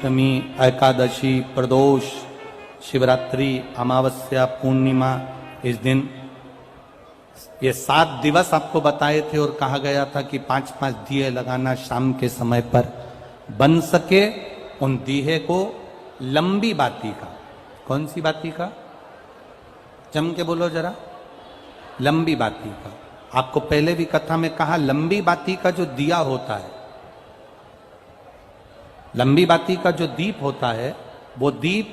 अष्टमी, एकादशी, प्रदोष, शिवरात्रि, अमावस्या, पूर्णिमा, इस दिन ये 7 दिवस आपको बताए थे और कहा गया था कि 5-5 दिए लगाना शाम के समय पर, बन सके उन दिए को लंबी बाती का। कौन सी बाती का? जम के बोलो जरा। लंबी बाती का। आपको पहले भी कथा में कहा, लंबी बाती का जो दिया होता है, लंबी बाती का जो दीप होता है, वो दीप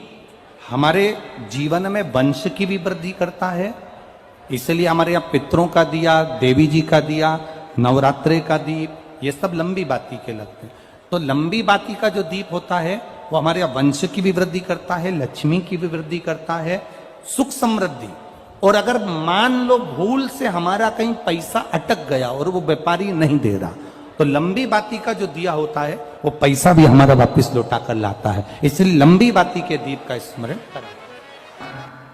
हमारे जीवन में वंश की भी वृद्धि करता है। इसलिए हमारे यहाँ पितरों का दिया, देवी जी का दिया, नवरात्रे का दीप, ये सब लंबी बाती के लगते हैं। तो लंबी बाती का जो दीप होता है वो हमारे यहाँ वंश की भी वृद्धि करता है, लक्ष्मी की भी वृद्धि करता है, सुख समृद्धि। और अगर मान लो भूल से हमारा कहीं पैसा अटक गया और वो व्यापारी नहीं दे रहा, तो लंबी बाती का जो दिया होता है वो पैसा भी हमारा वापस लौटा कर लाता है। इसलिए लंबी बाती के दीप का स्मरण करें।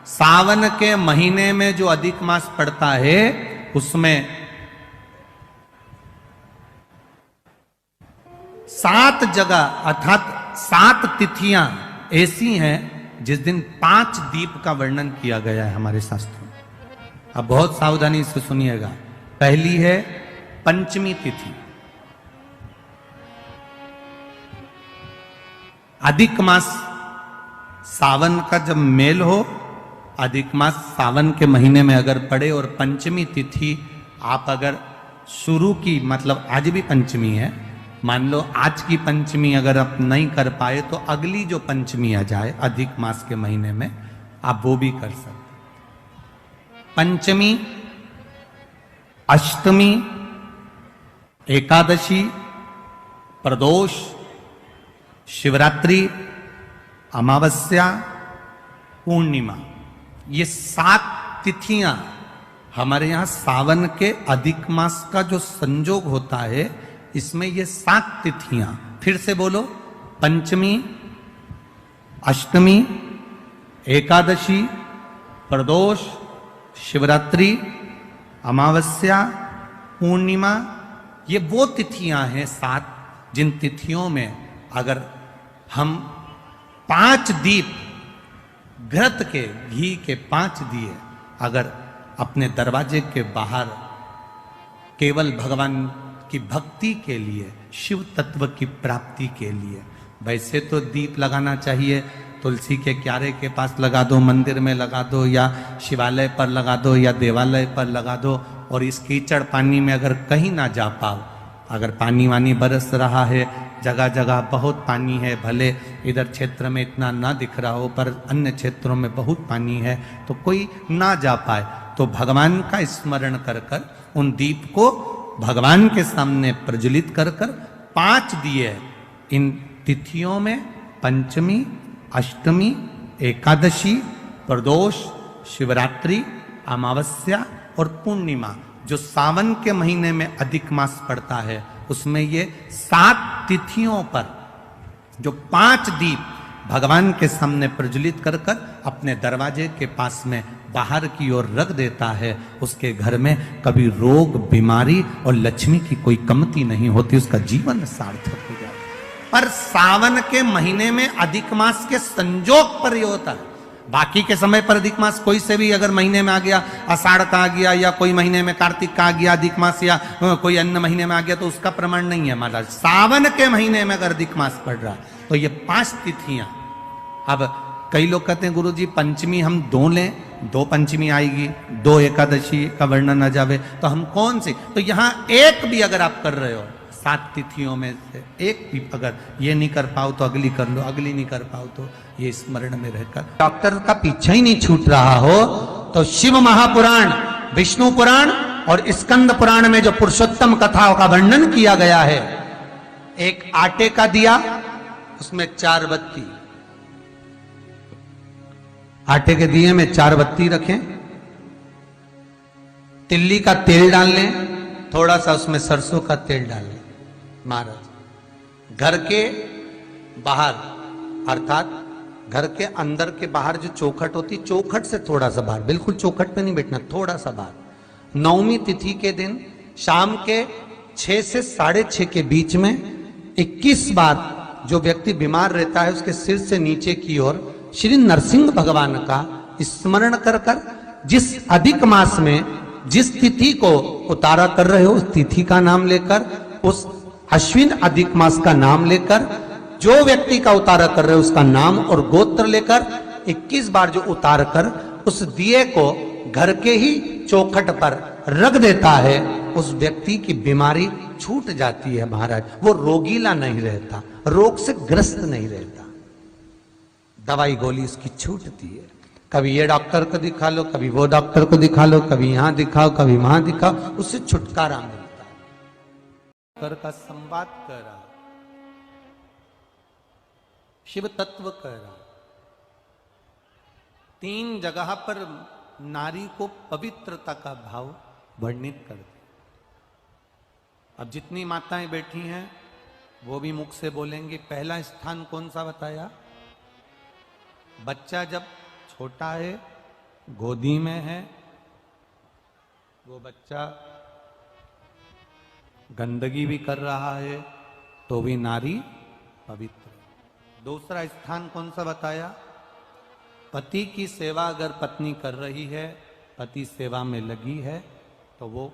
सावन के महीने में जो अधिक मास पड़ता है उसमें 7 जगह अर्थात 7 तिथियां ऐसी हैं जिस दिन 5 दीप का वर्णन किया गया है हमारे शास्त्रों में। अब बहुत सावधानी से सुनिएगा। पहली है पंचमी तिथि। अधिक मास सावन का जब मेल हो, अधिक मास सावन के महीने में अगर पड़े और पंचमी तिथि आप अगर शुरू की, मतलब आज भी पंचमी है, मान लो आज की पंचमी अगर आप नहीं कर पाए तो अगली जो पंचमी आ जाए अधिक मास के महीने में, आप वो भी कर सकते। पंचमी, अष्टमी, एकादशी, प्रदोष, शिवरात्रि, अमावस्या, पूर्णिमा, ये 7 तिथियां हमारे यहां सावन के अधिक मास का जो संजोग होता है, इसमें ये 7 तिथियां, फिर से बोलो, पंचमी, अष्टमी, एकादशी, प्रदोष, शिवरात्रि, अमावस्या, पूर्णिमा, ये वो तिथियां हैं 7 जिन तिथियों में अगर हम 5 दीप घृत के, घी के 5 दिए अगर अपने दरवाजे के बाहर केवल भगवान की भक्ति के लिए, शिव तत्व की प्राप्ति के लिए, वैसे तो दीप लगाना चाहिए, तुलसी के क्यारे के पास लगा दो, मंदिर में लगा दो, या शिवालय पर लगा दो, या देवालय पर लगा दो। और इस कीचड़ पानी में अगर कहीं ना जा पाओ, अगर पानी वानी बरस रहा है, जगह जगह बहुत पानी है, भले इधर क्षेत्र में इतना ना दिख रहा हो पर अन्य क्षेत्रों में बहुत पानी है, तो कोई ना जा पाए तो भगवान का स्मरण कर कर उन दीप को भगवान के सामने प्रज्वलित कर कर 5 दिए इन तिथियों में, पंचमी, अष्टमी, एकादशी, प्रदोष, शिवरात्रि, अमावस्या और पूर्णिमा, जो सावन के महीने में अधिक मास पड़ता है, उसमें ये 7 तिथियों पर जो 5 दीप भगवान के सामने प्रज्वलित कर कर अपने दरवाजे के पास में बाहर की ओर रख देता है, उसके घर में कभी रोग, बीमारी और लक्ष्मी की कोई कमती नहीं होती, उसका जीवन सार्थक हो जाता है। पर सावन के महीने में अधिक मास के संजोग पर यह होता है। बाकी के समय पर अधिक मास कोई से भी अगर महीने में आ गया, आषाढ़ का आ गया, या कोई महीने में कार्तिक का आ गया अधिक मास, या कोई अन्य महीने में आ गया, तो उसका प्रमाण नहीं है महाराज। सावन के महीने में अगर अधिक मास पड़ रहा तो ये 5 तिथियां। अब कई लोग कहते हैं गुरुजी पंचमी हम 2 लें, 2 पंचमी आएगी, 2 एकादशी का वर्णन आ जावे, तो हम कौन सी? तो यहां एक भी अगर आप कर रहे हो 7 तिथियों में से एक भी अगर ये नहीं कर पाओ तो अगली कर लो, अगली नहीं कर पाओ तो ये स्मरण में रहकर डॉक्टर का पीछा ही नहीं छूट रहा हो, तो शिव महापुराण, विष्णु पुराण और स्कंद पुराण में जो पुरुषोत्तम कथाओं का वर्णन किया गया है, एक आटे का दिया, उसमें 4 बत्ती, आटे के दिए में 4 बत्ती रखें, तिल्ली का तेल डाल लें, थोड़ा सा उसमें सरसों का तेल डाल लें। महाराज घर के बाहर अर्थात घर के अंदर के बाहर जो चौखट होती, चौखट से थोड़ा सा बाहर, बिल्कुल चौखट पे नहीं बैठना, थोड़ा सा बाहर, 9वीं तिथि के दिन शाम के 6 से 6:30 के बीच में 21 बार जो व्यक्ति बीमार रहता है उसके सिर से नीचे की ओर श्री नरसिंह भगवान का स्मरण कर कर, जिस अधिक मास में जिस तिथि को उतारा कर रहे हो उस तिथि का नाम लेकर, उस अश्विन अधिक मास का नाम लेकर, जो व्यक्ति का उतारा कर रहे हो उसका नाम और गोत्र लेकर 21 बार जो उतार कर उस दिए को घर के ही चौखट पर रख देता है, उस व्यक्ति की बीमारी छूट जाती है महाराज। वो रोगीला नहीं रहता, रोग से ग्रस्त नहीं रहता, दवाई गोली उसकी छूटती है। कभी ये डॉक्टर को दिखा लो, कभी वो डॉक्टर को दिखा लो, कभी यहां दिखाओ, कभी वहां दिखाओ, उससे छुटकारा मिलता है। कर का संवाद कर रहा, शिव तत्व कर रहा, 3 जगह पर नारी को पवित्रता का भाव वर्णित कर दिया। अब जितनी माताएं बैठी हैं वो भी मुख से बोलेंगे। पहला स्थान कौन सा बताया? बच्चा जब छोटा है, गोदी में है, वो बच्चा गंदगी भी कर रहा है तो भी नारी पवित्र है। दूसरा स्थान कौन सा बताया? पति की सेवा अगर पत्नी कर रही है, पति सेवा में लगी है, तो वो